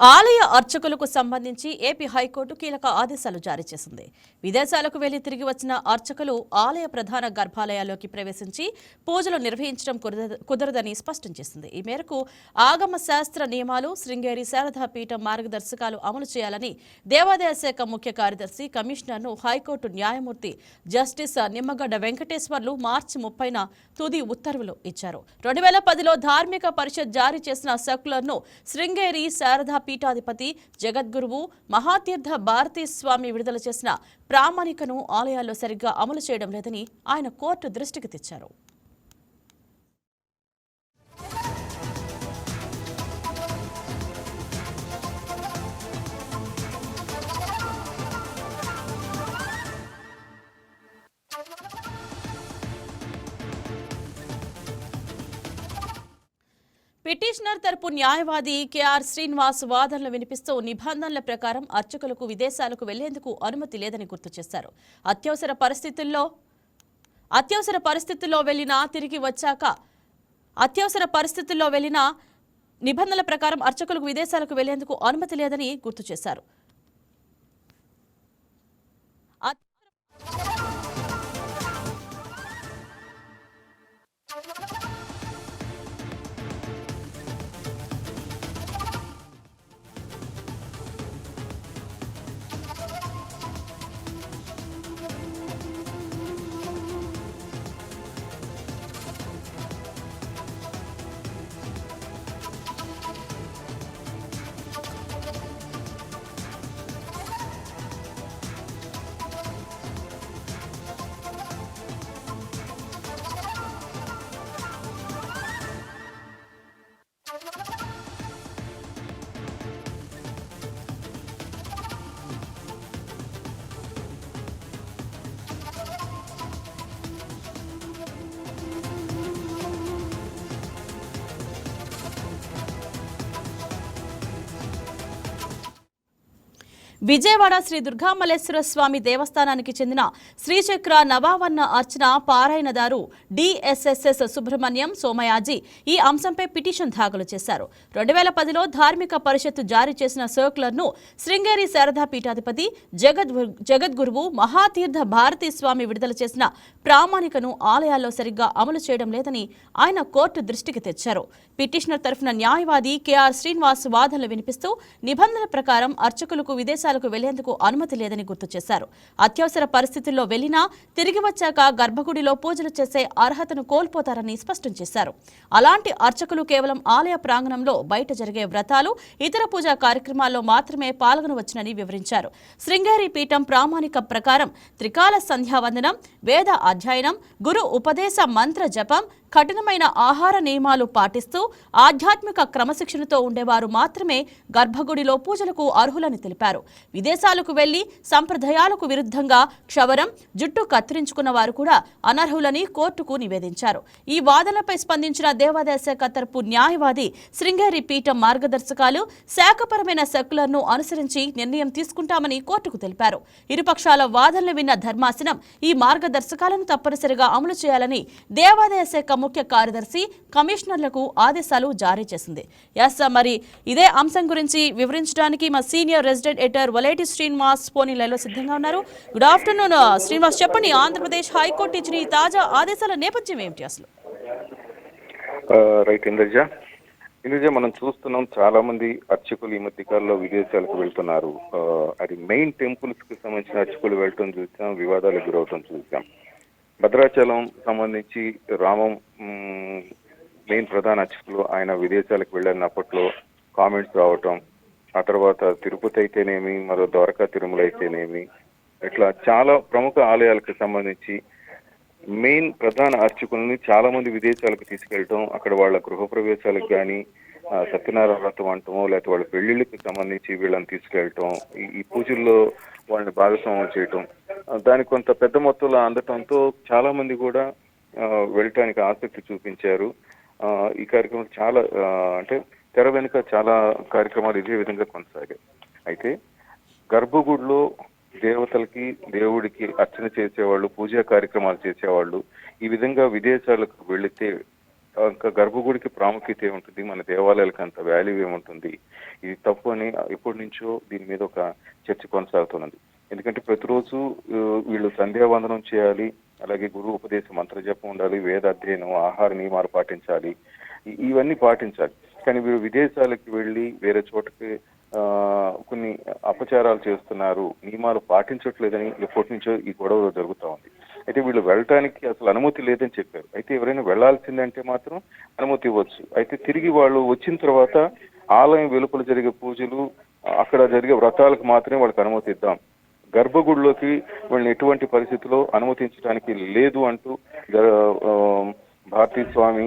ఆలయ అర్చకులకు సంబంధించి AP high court కీలక ఆదేశాలు జారీ చేసింది. విదేశాలకు వెళ్లి తిరిగి వచ్చిన అర్చకులు ఆలయ ప్రధాన గర్భాలయాల్లోకి ప్రవేశించి పూజలు నిర్వహించడం కుదరదని స్పష్టం చేసింది. ఈ మేరకు ఆగమ శాస్త్ర నియమాలు, శృంగేరి శారదా పీఠం మార్గదర్శకాలు అమలు చేయాలని దేవాదాయ శాఖ ముఖ్య కార్యదర్శి కమిషనర్ను హైకోర్టు న్యాయమూర్తి జస్టిస్ నిమ్మగడ్డ వెంకటేశ్వర్లు మార్చి 30న తుది ఉత్తర్వులు ఇచ్చారు. 2010లో ధార్మిక పరిషత్ జారీ చేసిన సర్క్యులర్ను శృంగేరి శారదా పీఠాధిపతి జగద్గురువు మహాతీర్థ భారతీ స్వామి విడుదల చేసిన ప్రామాణికను ఆలయాల్లో సరిగ్గా అమలు చేయడం లేదని ఆయన కోర్టు దృష్టికి తెచ్చారు. పిటిషనర్ తరపు న్యాయవాది కెఆర్ శ్రీనివాస్ వాదనలు వినిపిస్తూ నిబంధనల ప్రకారం అర్చకులకు విదేశాలకు వెళ్లేందుకు అనుమతి లేదని గుర్తు చేశారు. అత్యవసర పరిస్థితుల్లో వెళ్లినా తిరిగి వచ్చాక నిబంధనల ప్రకారం అర్చకులకు విదేశాలకు వెళ్లేందుకు అనుమతి లేదని గుర్తు చేశారు. విజయవాడ శ్రీ దుర్గామల్లేశ్వర స్వామి దేవస్థానానికి చెందిన శ్రీచక్ర నవావన్న అర్చన పారాయణదారు డిఎస్ఎస్ఎస్ సుబ్రహ్మణ్యం సోమయాజీ ఈ అంశంపై పిటిషన్ దాఖలు చేశారు. 2010లో ధార్మిక పరిషత్తు జారీ చేసిన సర్క్యులర్ను శృంగేరి శారదా పీఠాధిపతి జగద్గురువు మహాతీర్థ భారతీ స్వామి విడుదల చేసిన ప్రామాణికను ఆలయాల్లో సరిగ్గా అమలు చేయడం లేదని ఆయన కోర్టు దృష్టికి తెచ్చారు. పిటిషనర్ తరఫున న్యాయవాది కెఆర్ శ్రీనివాస్ వాదనలు వినిపిస్తూ నిబంధనల ప్రకారం అర్చకులకు విదేశాలకు వెళ్లేందుకు అనుమతి లేదని గుర్తు చేశారు. అత్యవసర పరిస్థితుల్లో వెళ్లినా తిరిగి వచ్చాక గర్భగుడిలో పూజలు చేసే అర్హతను కోల్పోతారని స్పష్టం చేశారు. అలాంటి అర్చకులు కేవలం ఆలయ ప్రాంగణంలో బయట జరిగే వ్రతాలు, ఇతర పూజా కార్యక్రమాల్లో మాత్రమే పాల్గొనవచ్చునని వివరించారు. శృంగేరి పీఠం ప్రామాణిక ప్రకారం త్రికాల సంధ్యావందనం, వేద అధ్యయనం, గురు ఉపదేశ మంత్ర జపం, కఠినమైన ఆహార నియమాలు పాటిస్తూ ఆధ్యాత్మిక క్రమశిక్షణతో ఉండేవారు మాత్రమే గర్భగుడిలో పూజలకు అర్హులని తెలిపారు. విదేశాలకు వెళ్లి సంప్రదాయాలకు విరుద్ధంగా క్షవరం, జుట్టు కత్తిరించుకున్న వారు కూడా అనర్హులని కోర్టుకు నివేదించారు. ఈ వాదనలపై స్పందించిన దేవాదాయ శాఖ తరపు న్యాయవాది శృంగేరి పీఠం మార్గదర్శకాలు, శాఖపరమైన సర్క్యులర్ను అనుసరించి నిర్ణయం తీసుకుంటామని కోర్టుకు తెలిపారు. ఇరుపక్షాల వాదనలు విన్న ధర్మాసనం ఈ మార్గదర్శకాలను తప్పనిసరిగా అమలు చేయాలని దేవాదాయ శాఖ ముఖ్య కార్యదర్శి కమిషనర్లకు ఆదేశాలు జారీ చేసింది. మరి ఇదే అంశం గురించి వివరించడానికి మా senior resident editor Valeti Srinivas phone లైన్లో సిద్ధంగా ఉన్నారు. గుడ్ ఆఫ్టర్నూన్ శ్రీనివాస్, చెప్పండి, ఆంధ్రప్రదేశ్ హైకోర్టు ఇచ్చిన ఈ తాజా ఆదేశాల నేపథ్యం ఏమిటి అసలు? రైట్ ఇంద్రజ, మనం చూస్తున్నాం చాలా మంది అర్చకులు ఈ మధ్య కాలంలో విదేశాలకు వెళ్తున్నారు. అది మెయిన్ టెంపుల్స్ కి సంబంధించిన అర్చకులు వెళ్ళటం చూసాం, వివాదాలకు గురవటం చూసాం. భద్రాచలం సంబంధించి రామం మెయిన్ ప్రధాన అర్చకులు ఆయన విదేశాలకు వెళ్ళినప్పట్లో కామెంట్స్ రావటం, ఆ తర్వాత తిరుపతి అయితేనేమి, మరో ద్వారకా తిరుమల అయితేనేమి, ఇట్లా చాలా ప్రముఖ ఆలయాలకు సంబంధించి మెయిన్ ప్రధాన అర్చకులని చాలా మంది విదేశాలకు తీసుకెళ్ళటం, అక్కడ వాళ్ళ గృహప్రవేశాలకు కానీ సత్యనారాయణ వ్రతం అంటమో లేకపోతే వాళ్ళ పెళ్లిళ్ళకి సంబంధించి వీళ్ళని తీసుకెళ్ళటం, ఈ పూజల్లో వాళ్ళని భాగస్వామ్యం చేయటం, దానికి కొంత పెద్ద మొత్తంలో అందటంతో చాలా మంది కూడా వెళ్ళటానికి ఆసక్తి చూపించారు. ఈ కార్యక్రమం చాలా అంటే తెర వెనుక చాలా కార్యక్రమాలు ఇదే విధంగా కొనసాగాయి. అయితే గర్భగుడిలో దేవతలకి, దేవుడికి అర్చన చేసేవాళ్ళు, పూజా కార్యక్రమాలు చేసేవాళ్ళు ఈ విధంగా విదేశాలకు వెళితే ఇంకా గర్భగుడికి ప్రాముఖ్యత ఏముంటుంది, మన దేవాలయాలకు అంత వాల్యూ ఏముంటుంది, ఇది తప్పు అని ఎప్పటి నుంచో దీని మీద ఒక చర్చ కొనసాగుతున్నది. ఎందుకంటే ప్రతిరోజు వీళ్ళు సంధ్యావందనం చేయాలి, అలాగే గురువు ఉపదేశం మంత్రజపం ఉండాలి, వేద అధ్యయనం, ఆహార నియమాలు పాటించాలి, ఇవన్నీ పాటించాలి. కానీ వీళ్ళు విదేశాలకు వెళ్ళి వేరే చోటకి కొన్ని అపచారాలు చేస్తున్నారు, నియమాలు పాటించట్లేదని ఎప్పటి నుంచో ఈ గొడవ జరుగుతూ ఉంది. అయితే వీళ్ళు వెళ్ళటానికి అసలు అనుమతి లేదని చెప్పారు. అయితే ఎవరైనా వెళ్లాల్సిందంటే మాత్రం అనుమతి ఇవ్వచ్చు. అయితే తిరిగి వాళ్ళు వచ్చిన తర్వాత ఆలయం వెలుపల జరిగే పూజలు, అక్కడ జరిగే వ్రతాలకు మాత్రమే వాళ్ళకి అనుమతి ఇద్దాం, గర్భగుడిలోకి వాళ్ళని ఎటువంటి పరిస్థితుల్లో అనుమతించడానికి లేదు అంటూ భారతీ స్వామి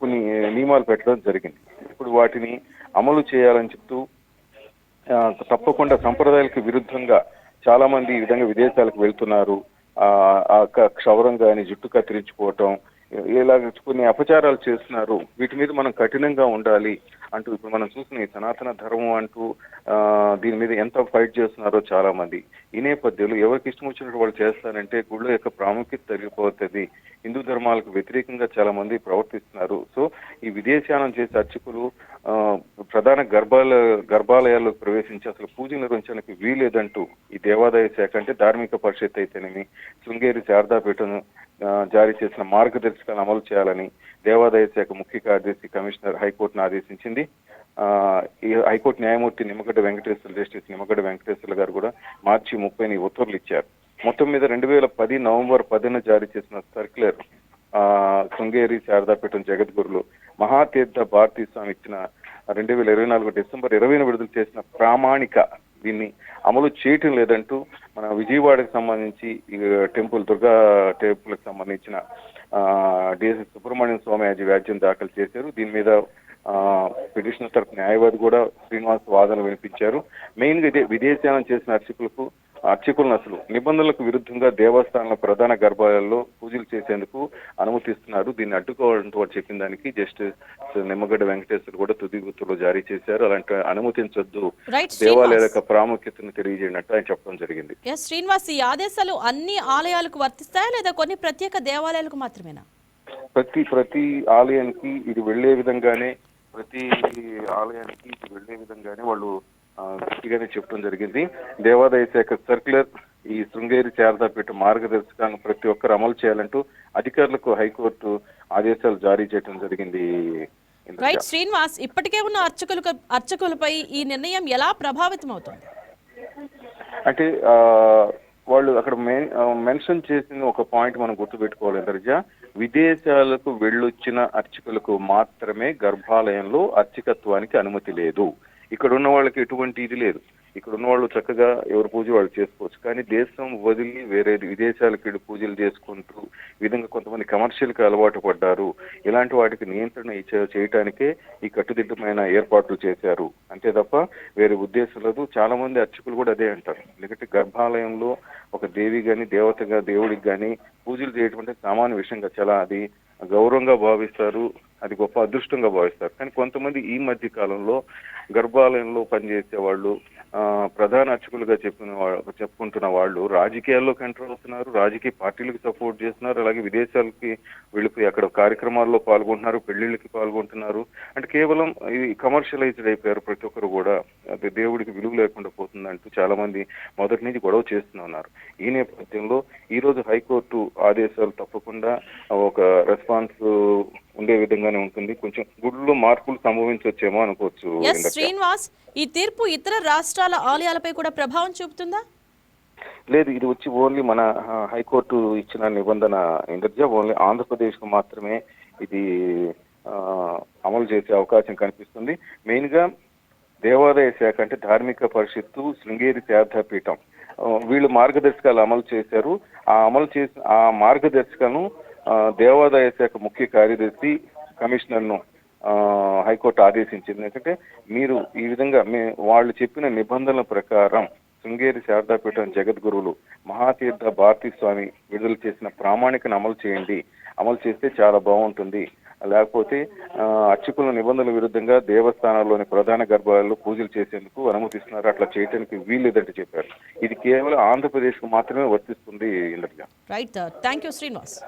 కొన్ని నియమాలు పెట్టడం జరిగింది. ఇప్పుడు వాటిని అమలు చేయాలని చెప్తూ తప్పకుండా సంప్రదాయాలకు విరుద్ధంగా చాలా మంది ఈ విధంగా విదేశాలకు వెళ్తున్నారు. క్షౌరం కానీ, జుట్టు కత్తిరించుకోవటం, ఇలాగ కొన్ని అపచారాలు చేస్తున్నారు. వీటి మీద మనం కఠినంగా ఉండాలి అంటూ ఇప్పుడు మనం చూసిన ఈ సనాతన ధర్మం అంటూ దీని మీద ఎంత ఫైట్ చేస్తున్నారో చాలా మంది. ఈ నేపథ్యంలో ఎవరికి ఇష్టం వచ్చినట్టు వాళ్ళు చేస్తారంటే గుళ్ళ యొక్క ప్రాముఖ్యత తగ్గిపోతుంది, హిందూ ధర్మాలకు వ్యతిరేకంగా చాలా మంది ప్రవర్తిస్తున్నారు. సో ఈ విదేశానం చేసే అర్చకులు ప్రధాన గర్భాలయాల్లో ప్రవేశించి అసలు పూజలు నిర్వహించడానికి వీలేదంటూ ఈ దేవాదాయ శాఖ అంటే ధార్మిక పరిషత్ అయితేనేమి, శృంగేరి శారదాపీఠం జారీ చేసిన మార్గదర్శకాలను అమలు చేయాలని దేవాదాయ శాఖ ముఖ్య కార్యదర్శి కమిషనర్ హైకోర్టును ఆదేశించింది. ఈ హైకోర్టు న్యాయమూర్తి నిమ్మగడ్డ వెంకటేశ్వర, జస్టిస్ నిమ్మగడ్డ వెంకటేశ్వర్లు గారు కూడా మార్చి 30 ఉత్తర్వులు ఇచ్చారు. మొత్తం మీద 2010 నవంబర్ 10న జారీ చేసిన సర్క్యులర్ శృంగేరి శారదాపీఠం జగద్గురులు మహాతీర్థ భారతీ స్వామి ఇచ్చిన 2024 డిసెంబర్ 20న విడుదల చేసిన ప్రామాణిక దీన్ని అమలు చేయటం లేదంటూ మన విజయవాడకు సంబంధించి దుర్గా టెంపుల్కి సంబంధించిన డిఎస్సి సుబ్రహ్మణ్యం స్వామి వ్యాజ్యం దాఖలు చేశారు. దీని మీద పిటిషనర్ తరపు న్యాయవాది కూడా శ్రీనివాస్ వాదన వినిపించారు. మెయిన్ గా ఇదే విదేశానం చేసిన అర్చకులను అసలు నిబంధనలకు విరుద్ధంగా దేవస్థానాల ప్రధాన గర్భాలయాల్లో పూజలు చేసేందుకు అనుమతిస్తున్నారు, దీన్ని అడ్డుకోవాలంటూ వారు చెప్పిన దానికి జస్టిస్ నిమ్మగడ్డ వెంకటేశ్వర కూడా తుది ఉత్తర్వులు జారీ చేశారు. అలాంటి అనుమతించొద్దు, దేవాలయాల యొక్క ప్రాముఖ్యతను తెలియజేయనట్టు ఆయన చెప్పడం జరిగింది. శ్రీనివాస్, ఈ ఆదేశాలు అన్ని ఆలయాలకు వర్తిస్తాయా లేదా కొన్ని ప్రత్యేక దేవాలయాలకు మాత్రమేనా? ప్రతి ఆలయానికి ఇది వెళ్లే విధంగానే వాళ్ళు గట్టిగానే చెప్పడం జరిగింది. దేవాదాయ శాఖ సర్క్యులర్ ఈ శృంగేరి శారదాపీఠ మార్గదర్శకాలను ప్రతి ఒక్కరు అమలు చేయాలంటూ అధికారులకు హైకోర్టు ఆదేశాలు జారీ చేయడం జరిగింది. రైట్ శ్రీనివాస్, ఇప్పటికే ఉన్న అర్చకులపై ఈ నిర్ణయం ఎలా ప్రభావితం అవుతుంది? అంటే వాళ్ళు అక్కడ మెన్షన్ చేసిన ఒక పాయింట్ మనం గుర్తుపెట్టుకోవాలి ఇంద్రజ, విదేశాలకు వెళ్ళొచ్చిన అర్చకులకు మాత్రమే గర్భాలయంలో అర్చకత్వానికి అనుమతి లేదు. ఇక్కడ ఉన్న వాళ్ళకి ఎటువంటి ఇది లేదు. ఇక్కడ ఉన్న వాళ్ళు చక్కగా ఎవరి పూజ వాళ్ళు చేసుకోవచ్చు. కానీ దేశం వదిలి వేరే విదేశాలకు వెళ్ళి పూజలు చేసుకుంటూ ఈ విధంగా కొంతమంది కమర్షియల్కి అలవాటు పడ్డారు. ఇలాంటి వాటికి నియంత్రణ చేయటానికే ఈ కట్టుదిట్టమైన ఏర్పాట్లు చేశారు అంతే తప్ప వేరే ఉద్దేశం లేదు. చాలా మంది అర్చకులు కూడా అదే అంటారు. ఎందుకంటే గర్భాలయంలో ఒక దేవి గాని, దేవతగా దేవుడికి గాని పూజలు చేయటం అంటే సామాన్య విషయంగా చాలా అది గౌరవంగా భావిస్తారు, అది గొప్ప అదృష్టంగా భావిస్తారు. కానీ కొంతమంది ఈ మధ్య కాలంలో గర్భాలయంలో పనిచేసే వాళ్ళు ప్రధాన అర్చకులుగా చెప్పుకుంటున్న వాళ్ళు రాజకీయాల్లోకి ఎంటర్ అవుతున్నారు, రాజకీయ పార్టీలకు సపోర్ట్ చేస్తున్నారు, అలాగే విదేశాలకి వెళ్ళిపోయి అక్కడ కార్యక్రమాల్లో పాల్గొంటున్నారు, పెళ్లిళ్ళకి పాల్గొంటున్నారు. అంటే కేవలం ఇది కమర్షియలైజ్డ్ అయిపోయారు. ప్రతి ఒక్కరు కూడా అది దేవుడికి విలువ లేకుండా పోతుందంటూ చాలా మంది మొదటి నుంచి గొడవ చేస్తున్నారు. ఈ నేపథ్యంలో ఈ రోజు హైకోర్టు ఆదేశాలు తప్పకుండా ఒక రెస్పాన్స్ ఉండే విధంగానే ఉంటుంది. కొంచెం గుడిలో మార్పులు సంభవించవచ్చేమో అనుకోవచ్చు. శ్రీనివాస్, ఈ తీర్పు ఇతర రాష్ట్రాల ఆలయాలపై కూడా ప్రభావం చూపుతుందా? లేదు, ఇది వచ్చి ఓన్లీ మన హైకోర్టు ఇచ్చిన నిబంధన ఇంద్రజ, ఓన్లీ ఆంధ్రప్రదేశ్ కు మాత్రమే ఇది అమలు చేసే అవకాశం కనిపిస్తుంది. మెయిన్ గా దేవాదాయ శాఖ అంటే ధార్మిక పరిషత్తు, శృంగేరి శారదాపీఠం వీళ్ళు మార్గదర్శకాలు అమలు చేశారు. ఆ మార్గదర్శకాలను దేవాదాయ శాఖ ముఖ్య కార్యదర్శి కమిషనర్ను హైకోర్టు ఆదేశించింది. ఎందుకంటే మీరు ఈ విధంగా వాళ్ళు చెప్పిన నిబంధనల ప్రకారం శృంగేరి శారదాపీఠం జగద్గురువులు మహాతీర్థ భారతీ స్వామి విడుదల చేసిన ప్రామాణికను అమలు చేయండి, అమలు చేస్తే చాలా బాగుంటుంది. లేకపోతే అర్చకుల నిబంధనల విరుద్ధంగా దేవస్థానాల్లోని ప్రధాన గర్భాలయాల్లో పూజలు చేసేందుకు అనుమతిస్తున్నారు, అట్లా చేయడానికి వీల్లేదంటే చెప్పారు. ఇది కేవలం ఆంధ్రప్రదేశ్ కు మాత్రమే వర్తిస్తుంది. Right, thank you Srinivas.